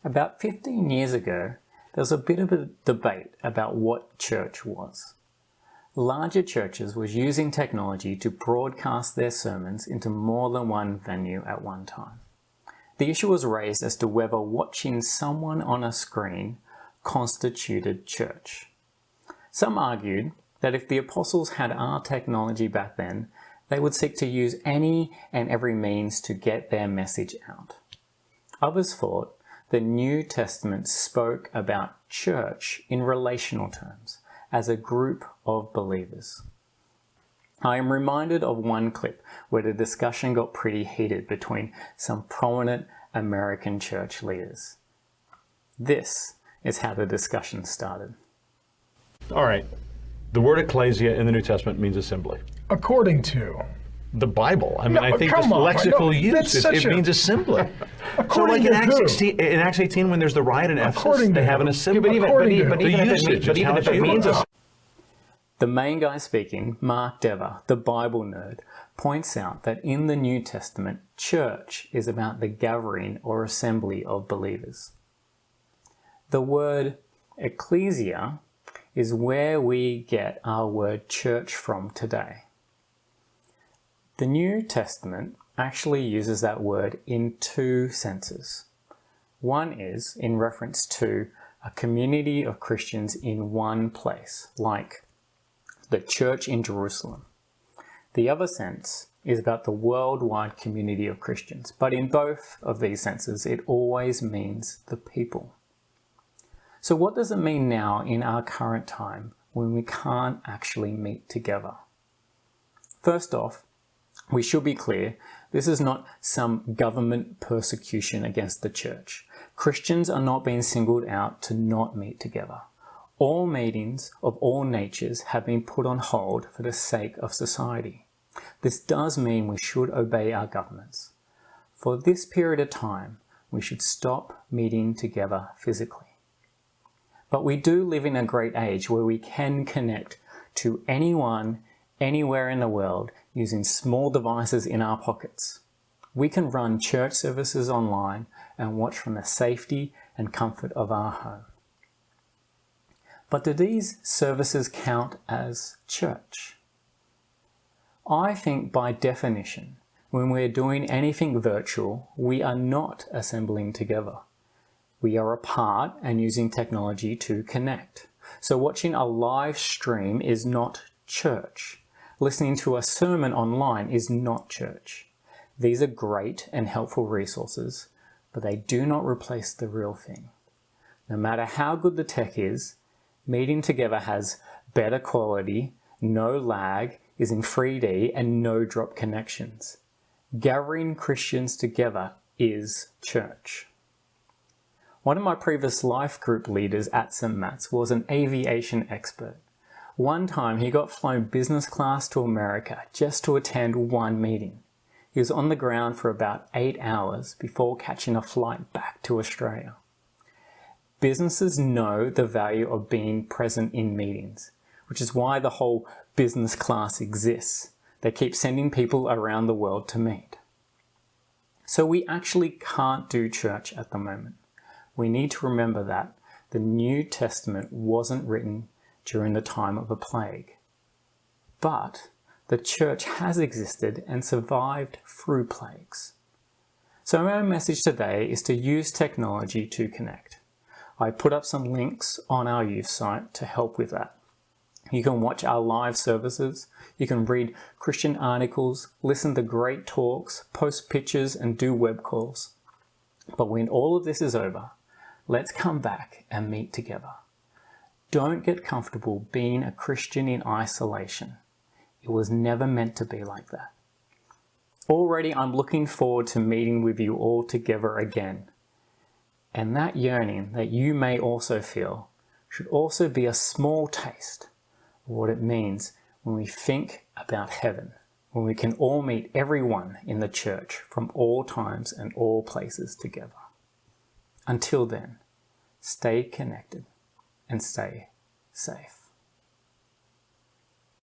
About 15 years ago, there was a bit of a debate about what church was. Larger churches were using technology to broadcast their sermons into more than one venue at one time. The issue was raised as to whether watching someone on a screen constituted church. Some argued that if the apostles had our technology back then, they would seek to use any and every means to get their message out. Others thought the New Testament spoke about church in relational terms, as a group of believers. I am reminded of one clip where the discussion got pretty heated between some prominent American church leaders. This is how the discussion started. All right. The word ecclesia in the New Testament means assembly. According to The Bible. I mean, I think just come on. lexical No, use, it means assembly. So According like to in Acts 18, when there's the riot in Ephesus, According they to have an who? assembly. According to who? The usage, it's how it's used. The main guy speaking, Mark Dever, the Bible nerd, points out that in the New Testament, church is about the gathering or assembly of believers. The word ecclesia is where we get our word church from today. The New Testament actually uses that word in two senses. One is in reference to a community of Christians in one place, like the church in Jerusalem. The other sense is about the worldwide community of Christians, but in both of these senses, it always means the people. So what does it mean now in our current time when we can't actually meet together? First off, we should be clear, this is not some government persecution against the church. Christians are not being singled out to not meet together. All meetings of all natures have been put on hold for the sake of society. This does mean we should obey our governments. For this period of time, we should stop meeting together physically. But we do live in a great age where we can connect to anyone, anywhere in the world, using small devices in our pockets. We can run church services online and watch from the safety and comfort of our home. But do these services count as church? I think by definition, when we're doing anything virtual, we are not assembling together. We are apart and using technology to connect. So watching a live stream is not church. Listening to a sermon online is not church. These are great and helpful resources, but they do not replace the real thing. No matter how good the tech is, meeting together has better quality, no lag, is in 3D, and no drop connections. Gathering Christians together is church. One of my previous life group leaders at St. Matt's was an aviation expert. One time he got flown business class to America just to attend one meeting. He was on the ground for about 8 hours before catching a flight back to Australia. Businesses know the value of being present in meetings, which is why the whole business class exists. They keep sending people around the world to meet. So we actually can't do church at the moment. We need to remember that the New Testament wasn't written during the time of a plague. But the church has existed and survived through plagues. So my message today is to use technology to connect. I put up some links on our youth site to help with that. You can watch our live services, you can read Christian articles, listen to great talks, post pictures and do web calls. But when all of this is over, let's come back and meet together. Don't get comfortable being a Christian in isolation. It was never meant to be like that. Already I'm looking forward to meeting with you all together again. And that yearning that you may also feel should also be a small taste of what it means when we think about heaven, when we can all meet everyone in the church from all times and all places together. Until then, stay connected and stay safe.